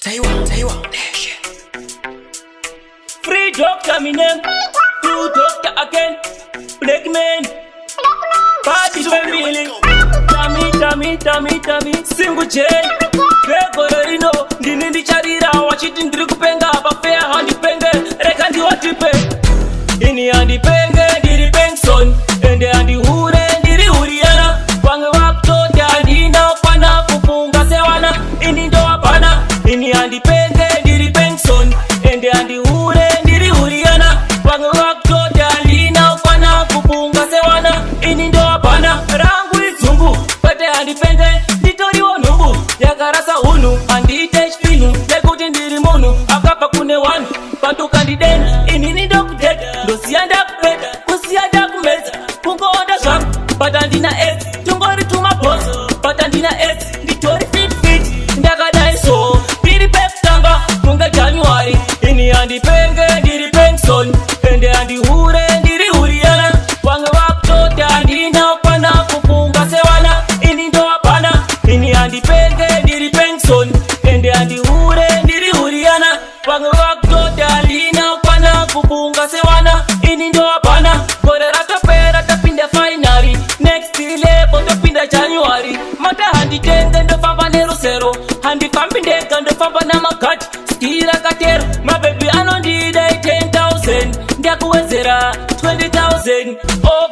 Taiwan Nation. Free doctor me name, new doctor again. Black man, party family. Tami, single J. Pegorino, ndini charira, wachiti ndiri kupenga, bafea handi penge, reka ndi watipe. Ini handi penge, ndiri pengson, ende handi hure, ndiri huriana. Wange wakutota, ndina upana, kufunga sewana, ini ndo wapana. Ini handi penge, ndiri pengson, ende handi hure, ndiri huriana. Wange wakutota, ndina upana, kufunga sewana, ini ndo wapana. Rangu izungu, pete handi penge, nditori wonumbu. Yakarasa hunu, handi itesh finu, lekuti ndiri munu, akapa kune wanu. Patuka ndidena, ini nido kudeta, ndosiyanda kupeta, kusiyanda kumeza. Kungo onda shangu, patandina S, tungori tumaposo. Patandina S, nditori fit, ndakadai so. Ndiri peptanga, kunga January. Ini handi penge, ndiri pengson, ende handi hure, ndiri huriana. Wange wakutota, ndina upana, kufunga sewana, ini ndo wapana. Ini handi penge, ndiri pengson, ende handi hure, ndiri huriana. Wange wakutota, ndina upana, kufunga sewana, ini ndo wapana. Gorera topera tapinda finali, next level topinda January. Mata handi tenge ndo famba nerusero, handi fambi ndeka ndo famba na makati. Skira katero, my baby anondida 10,000, ndiakuwezera 20,000,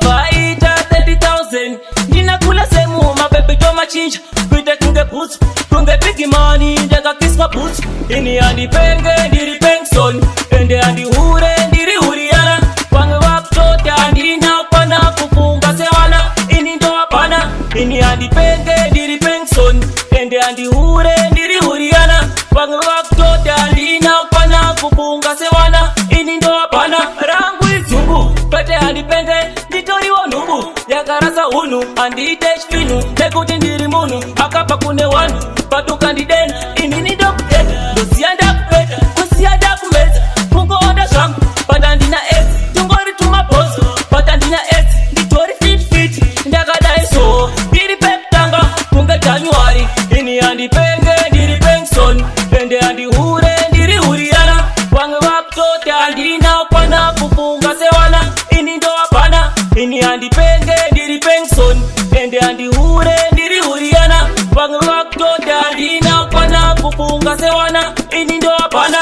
overeater 30,000. Nina kula semu, my baby toma chinja, kwite kunge boots, kunge big money, ndeka kiswa boots. Ini handi penge, ndiri pengson, ende handi hure, ndiri huriana. Wange wakutota, ndina upana, kufunga sewana, ini ndo wapana. Ini handi penge, ndiri pengson, ende handi hure, ndiri huriana. Wange wakutota, ndina upana, kufunga sewana, ini ndo wapana. Rangu izungu, pete handi penge, nditori wonumbu. Yakarasa hunu, handi itesh finu, lekuti ndiri munu, akapa kune wanu. Patuka ndidena, ini nido kudeta, ndosiyanda kupeta, kusiyanda kumeza. Kungo onda shangu, patandina S, tungori tumaposo. Patandina S, nditori fit, ndakadai so. Ndiri peptanga, kunga January. Ini handi penge, ndiri pengson, ende handi hure, ndiri huriana. Wange wakutota, ndina upana, kufunga sewana, ini ndo wapana. Ini handi penge, ndiri pengson, ende handi hure, ndiri huriana. Wange wakutota, ndina upana, kufunga sewana, ini ndo wapana.